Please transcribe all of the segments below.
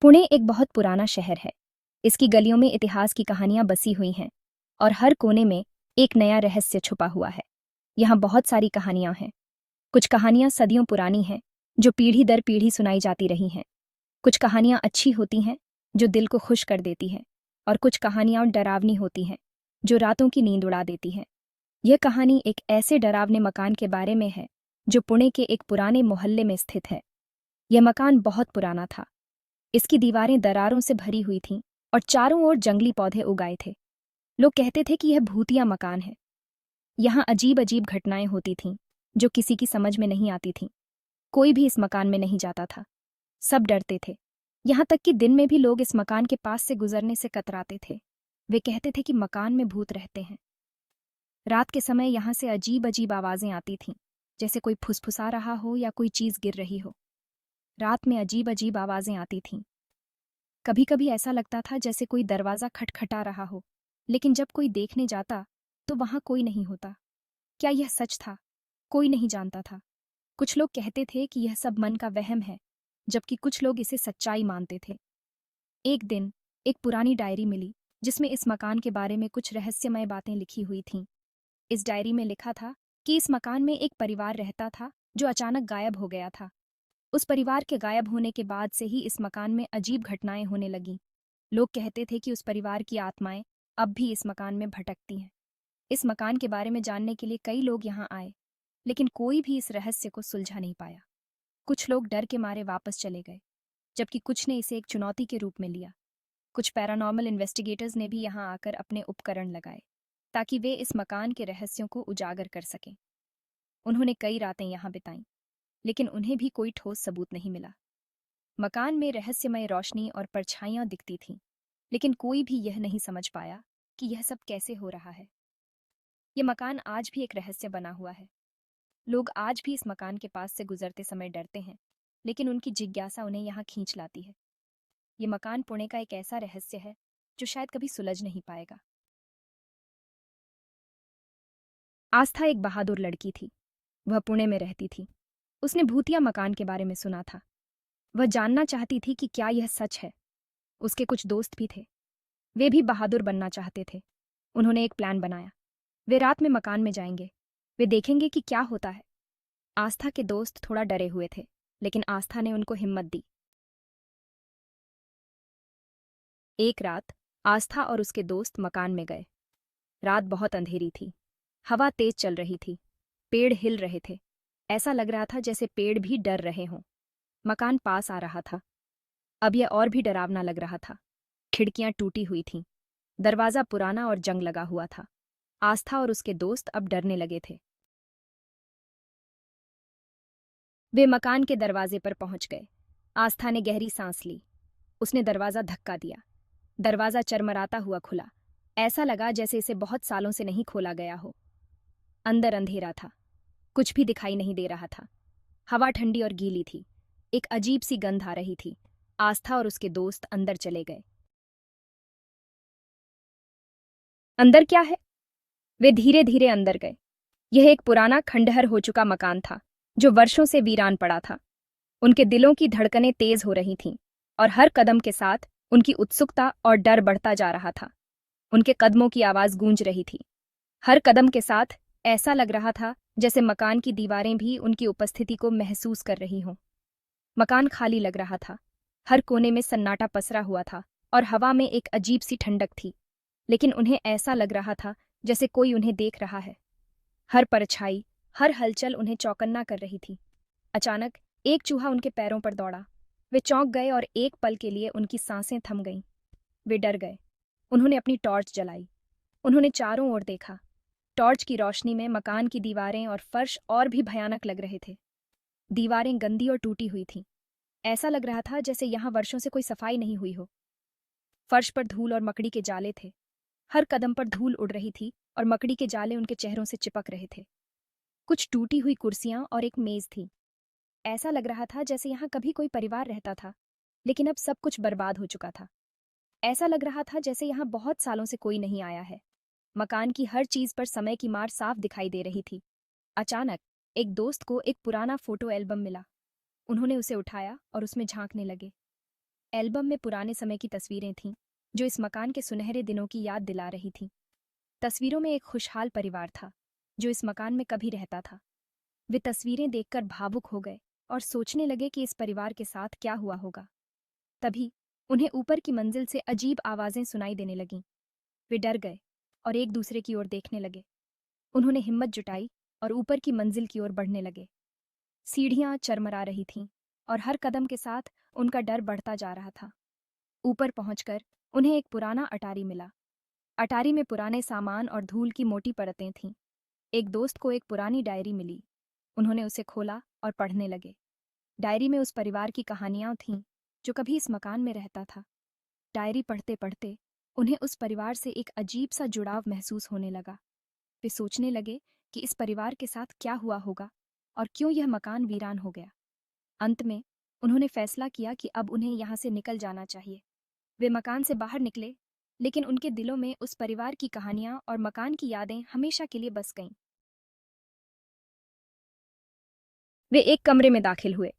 पुणे एक बहुत पुराना शहर है। इसकी गलियों में इतिहास की कहानियां बसी हुई हैं और हर कोने में एक नया रहस्य छुपा हुआ है। यहाँ बहुत सारी कहानियां हैं। कुछ कहानियां सदियों पुरानी हैं, जो पीढ़ी दर पीढ़ी सुनाई जाती रही हैं। कुछ कहानियां अच्छी होती हैं, जो दिल को खुश कर देती हैं, और कुछ कहानियां डरावनी होती हैं, जो रातों की नींद उड़ा देती हैं। यह कहानी एक ऐसे डरावने मकान के बारे में है, जो पुणे के एक पुराने मोहल्ले में स्थित है। यह मकान बहुत पुराना था। इसकी दीवारें दरारों से भरी हुई थीं और चारों ओर जंगली पौधे उगाए थे। लोग कहते थे कि यह भूतिया मकान है। यहाँ अजीब अजीब घटनाएं होती थीं, जो किसी की समझ में नहीं आती थीं। कोई भी इस मकान में नहीं जाता था। सब डरते थे। यहाँ तक कि दिन में भी लोग इस मकान के पास से गुजरने से कतराते थे। वे कहते थे कि मकान में भूत रहते हैं। रात के समय यहाँ से अजीब अजीब आवाजें आती थीं, जैसे कोई फुसफुसा रहा हो या कोई चीज गिर रही हो। रात में अजीब अजीब आवाजें आती थीं। कभी कभी ऐसा लगता था जैसे कोई दरवाजा खटखटा रहा हो, लेकिन जब कोई देखने जाता तो वहां कोई नहीं होता। क्या यह सच था? कोई नहीं जानता था। कुछ लोग कहते थे कि यह सब मन का वहम है, जबकि कुछ लोग इसे सच्चाई मानते थे। एक दिन एक पुरानी डायरी मिली, जिसमें इस मकान के बारे में कुछ रहस्यमय बातें लिखी हुई थीं। इस डायरी में लिखा था कि इस मकान में एक परिवार रहता था, जो अचानक गायब हो गया था। उस परिवार के गायब होने के बाद से ही इस मकान में अजीब घटनाएं होने लगीं। लोग कहते थे कि उस परिवार की आत्माएं अब भी इस मकान में भटकती हैं। इस मकान के बारे में जानने के लिए कई लोग यहाँ आए, लेकिन कोई भी इस रहस्य को सुलझा नहीं पाया। कुछ लोग डर के मारे वापस चले गए, जबकि कुछ ने इसे एक चुनौती के रूप में लिया। कुछ पैरानॉर्मल इन्वेस्टिगेटर्स ने भी यहाँ आकर अपने उपकरण लगाए, ताकि वे इस मकान के रहस्यों को उजागर कर सकें। उन्होंने कई रातें यहाँ बिताईं, लेकिन उन्हें भी कोई ठोस सबूत नहीं मिला। मकान में रहस्यमय रोशनी और परछाइयां दिखती थीं, लेकिन कोई भी यह नहीं समझ पाया कि यह सब कैसे हो रहा है। यह मकान आज भी एक रहस्य बना हुआ है। लोग आज भी इस मकान के पास से गुजरते समय डरते हैं, लेकिन उनकी जिज्ञासा उन्हें यहाँ खींच लाती है। ये मकान पुणे का एक ऐसा रहस्य है, जो शायद कभी सुलझ नहीं पाएगा। आस्था एक बहादुर लड़की थी। वह पुणे में रहती थी। उसने भूतिया मकान के बारे में सुना था। वह जानना चाहती थी कि क्या यह सच है। उसके कुछ दोस्त भी थे। वे भी बहादुर बनना चाहते थे। उन्होंने एक प्लान बनाया। वे रात में मकान में जाएंगे। वे देखेंगे कि क्या होता है। आस्था के दोस्त थोड़ा डरे हुए थे, लेकिन आस्था ने उनको हिम्मत दी। एक रात आस्था और उसके दोस्त मकान में गए। रात बहुत अंधेरी थी। हवा तेज चल रही थी। पेड़ हिल रहे थे। ऐसा लग रहा था जैसे पेड़ भी डर रहे हों। मकान पास आ रहा था। अब यह और भी डरावना लग रहा था। खिड़कियां टूटी हुई थीं। दरवाजा पुराना और जंग लगा हुआ था। आस्था और उसके दोस्त अब डरने लगे थे। वे मकान के दरवाजे पर पहुंच गए। आस्था ने गहरी सांस ली। उसने दरवाजा धक्का दिया। दरवाजा चरमराता हुआ खुला। ऐसा लगा जैसे इसे बहुत सालों से नहीं खोला गया हो। अंदर अंधेरा था। कुछ भी दिखाई नहीं दे रहा था। हवा ठंडी और गीली थी। एक अजीब सी गंध आ रही थी। आस्था और उसके दोस्त अंदर चले गए। अंदर क्या है? वे धीरे धीरे अंदर गए। यह एक पुराना खंडहर हो चुका मकान था, जो वर्षों से वीरान पड़ा था। उनके दिलों की धड़कनें तेज हो रही थीं, और हर कदम के साथ उनकी उत्सुकता और डर बढ़ता जा रहा था। उनके कदमों की आवाज गूंज रही थी। हर कदम के साथ ऐसा लग रहा था जैसे मकान की दीवारें भी उनकी उपस्थिति को महसूस कर रही हों। मकान खाली लग रहा था। हर कोने में सन्नाटा पसरा हुआ था, और हवा में एक अजीब सी ठंडक थी। लेकिन उन्हें ऐसा लग रहा था जैसे कोई उन्हें देख रहा है। हर परछाई, हर हलचल उन्हें चौकन्ना कर रही थी। अचानक एक चूहा उनके पैरों पर दौड़ा। वे चौंक गए और एक पल के लिए उनकी सांसें थम गईं। वे डर गए। उन्होंने अपनी टॉर्च जलाई। उन्होंने चारों ओर देखा। टॉर्च की रोशनी में मकान की दीवारें और फर्श और भी भयानक लग रहे थे। दीवारें गंदी और टूटी हुई थीं। ऐसा लग रहा था जैसे यहाँ वर्षों से कोई सफाई नहीं हुई हो। फर्श पर धूल और मकड़ी के जाले थे। हर कदम पर धूल उड़ रही थी और मकड़ी के जाले उनके चेहरों से चिपक रहे थे। कुछ टूटी हुई कुर्सियां और एक मेज थी। ऐसा लग रहा था जैसे यहाँ कभी कोई परिवार रहता था, लेकिन अब सब कुछ बर्बाद हो चुका था। ऐसा लग रहा था जैसे यहाँ बहुत सालों से कोई नहीं आया है। मकान की हर चीज पर समय की मार साफ दिखाई दे रही थी। अचानक एक दोस्त को एक पुराना फोटो एल्बम मिला। उन्होंने उसे उठाया और उसमें झांकने लगे। एल्बम में पुराने समय की तस्वीरें थीं, जो इस मकान के सुनहरे दिनों की याद दिला रही थीं। तस्वीरों में एक खुशहाल परिवार था, जो इस मकान में कभी रहता था। वे तस्वीरें देखकर भावुक हो गए और सोचने लगे कि इस परिवार के साथ क्या हुआ होगा। तभी उन्हें ऊपर की मंजिल से अजीब आवाजें सुनाई देने लगीं। वे डर गए और एक दूसरे की ओर देखने लगे। उन्होंने हिम्मत जुटाई और ऊपर की मंजिल की ओर बढ़ने लगे। सीढ़ियां चरमरा रही थीं और हर कदम के साथ उनका डर बढ़ता जा रहा था। ऊपर पहुंचकर उन्हें एक पुराना अटारी मिला। अटारी में पुराने सामान और धूल की मोटी परतें थीं। एक दोस्त को एक पुरानी डायरी मिली। उन्होंने उसे खोला और पढ़ने लगे। डायरी में उस परिवार की कहानियां थीं जो कभी इस मकान में रहता था। डायरी पढ़ते पढ़ते उन्हें उस परिवार से एक अजीब सा जुड़ाव महसूस होने लगा। वे सोचने लगे कि इस परिवार के साथ क्या हुआ होगा और क्यों यह मकान वीरान हो गया। अंत में उन्होंने फैसला किया कि अब उन्हें यहाँ से निकल जाना चाहिए। वे मकान से बाहर निकले, लेकिन उनके दिलों में उस परिवार की कहानियां और मकान की यादें हमेशा के लिए बस गईं। वे एक कमरे में दाखिल हुए।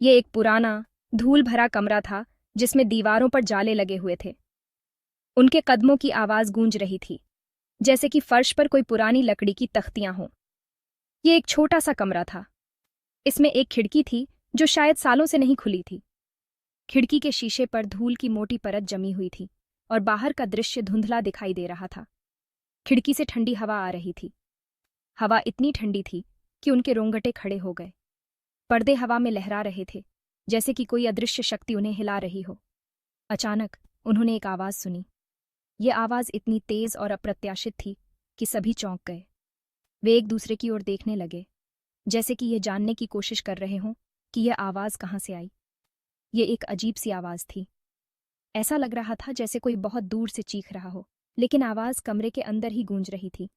ये एक पुराना, धूल भरा कमरा था जिसमें दीवारों पर जाले लगे हुए थे। उनके कदमों की आवाज गूंज रही थी, जैसे कि फर्श पर कोई पुरानी लकड़ी की तख्तियां हों। ये एक छोटा सा कमरा था। इसमें एक खिड़की थी जो शायद सालों से नहीं खुली थी। खिड़की के शीशे पर धूल की मोटी परत जमी हुई थी और बाहर का दृश्य धुंधला दिखाई दे रहा था। खिड़की से ठंडी हवा आ रही थी। हवा इतनी ठंडी थी कि उनके रोंगटे खड़े हो गए। पर्दे हवा में लहरा रहे थे, जैसे कि कोई अदृश्य शक्ति उन्हें हिला रही हो। अचानक उन्होंने एक आवाज सुनी। ये आवाज इतनी तेज और अप्रत्याशित थी कि सभी चौंक गए। वे एक दूसरे की ओर देखने लगे, जैसे कि ये जानने की कोशिश कर रहे हों कि यह आवाज कहाँ से आई। ये एक अजीब सी आवाज थी। ऐसा लग रहा था जैसे कोई बहुत दूर से चीख रहा हो, लेकिन आवाज कमरे के अंदर ही गूंज रही थी।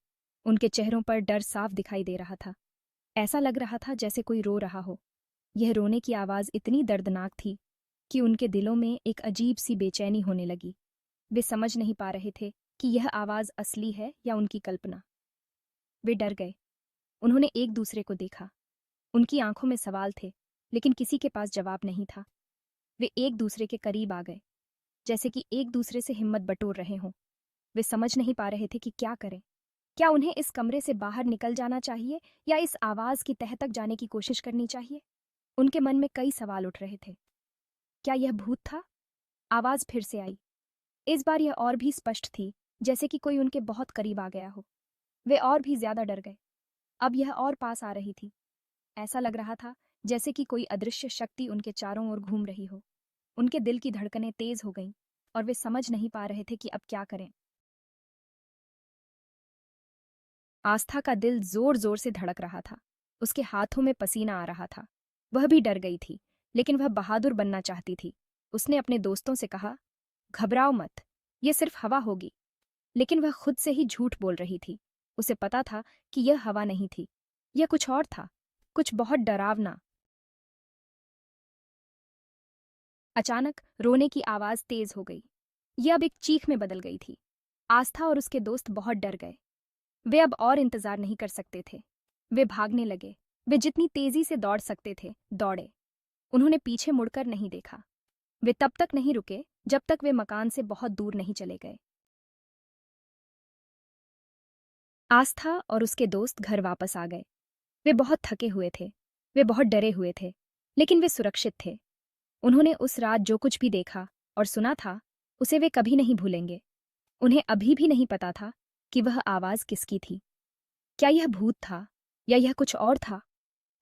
उनके चेहरों पर डर साफ दिखाई दे रहा था। ऐसा लग रहा था जैसे कोई रो रहा हो। यह रोने की आवाज इतनी दर्दनाक थी कि उनके दिलों में एक अजीब सी बेचैनी होने लगी। वे समझ नहीं पा रहे थे कि यह आवाज असली है या उनकी कल्पना। वे डर गए। उन्होंने एक दूसरे को देखा। उनकी आंखों में सवाल थे, लेकिन किसी के पास जवाब नहीं था। वे एक दूसरे के करीब आ गए, जैसे कि एक दूसरे से हिम्मत बटोर रहे हों। वे समझ नहीं पा रहे थे कि क्या करें। क्या उन्हें इस कमरे से बाहर निकल जाना चाहिए या इस आवाज की तह तक जाने की कोशिश करनी चाहिए? उनके मन में कई सवाल उठ रहे थे। क्या यह भूत था? आवाज फिर से आई। इस बार यह और भी स्पष्ट थी, जैसे कि कोई उनके बहुत करीब आ गया हो। वे और भी ज्यादा डर गए। अब यह और पास आ रही थी। ऐसा लग रहा था जैसे कि कोई अदृश्य शक्ति उनके चारों ओर घूम रही हो। उनके दिल की धड़कनें तेज हो गईं और वे समझ नहीं पा रहे थे कि अब क्या करें। आस्था का दिल जोर जोर से धड़क रहा था। उसके हाथों में पसीना आ रहा था। वह भी डर गई थी, लेकिन वह बहादुर बनना चाहती थी। उसने अपने दोस्तों से कहा, घबराओ मत, यह सिर्फ हवा होगी। लेकिन वह खुद से ही झूठ बोल रही थी। उसे पता था कि यह हवा नहीं थी, यह कुछ और था, कुछ बहुत डरावना। अचानक रोने की आवाज तेज हो गई। यह अब एक चीख में बदल गई थी। आस्था और उसके दोस्त बहुत डर गए। वे अब और इंतजार नहीं कर सकते थे। वे भागने लगे। वे जितनी तेजी से दौड़ सकते थे, दौड़े। उन्होंने पीछे मुड़कर नहीं देखा। वे तब तक नहीं रुके जब तक वे मकान से बहुत दूर नहीं चले गए। आस्था और उसके दोस्त घर वापस आ गए। वे बहुत थके हुए थे। वे बहुत डरे हुए थे, लेकिन वे सुरक्षित थे। उन्होंने उस रात जो कुछ भी देखा और सुना था, उसे वे कभी नहीं भूलेंगे। उन्हें अभी भी नहीं पता था कि वह आवाज किसकी थी। क्या यह भूत था या यह कुछ और था?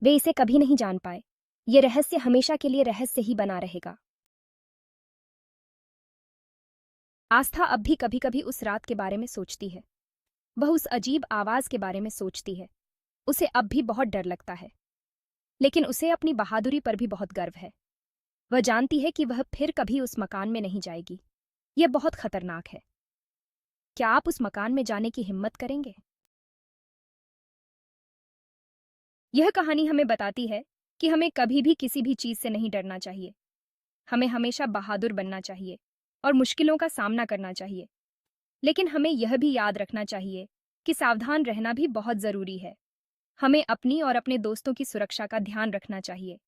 वे इसे कभी नहीं जान पाए। यह रहस्य हमेशा के लिए रहस्य ही बना रहेगा। आस्था अब भी कभी कभी उस रात के बारे में सोचती है। वह उस अजीब आवाज के बारे में सोचती है। उसे अब भी बहुत डर लगता है, लेकिन उसे अपनी बहादुरी पर भी बहुत गर्व है। वह जानती है कि वह फिर कभी उस मकान में नहीं जाएगी। यह बहुत खतरनाक है। क्या आप उस मकान में जाने की हिम्मत करेंगे? यह कहानी हमें बताती है कि हमें कभी भी किसी भी चीज से नहीं डरना चाहिए। हमें हमेशा बहादुर बनना चाहिए और मुश्किलों का सामना करना चाहिए। लेकिन हमें यह भी याद रखना चाहिए कि सावधान रहना भी बहुत जरूरी है। हमें अपनी और अपने दोस्तों की सुरक्षा का ध्यान रखना चाहिए।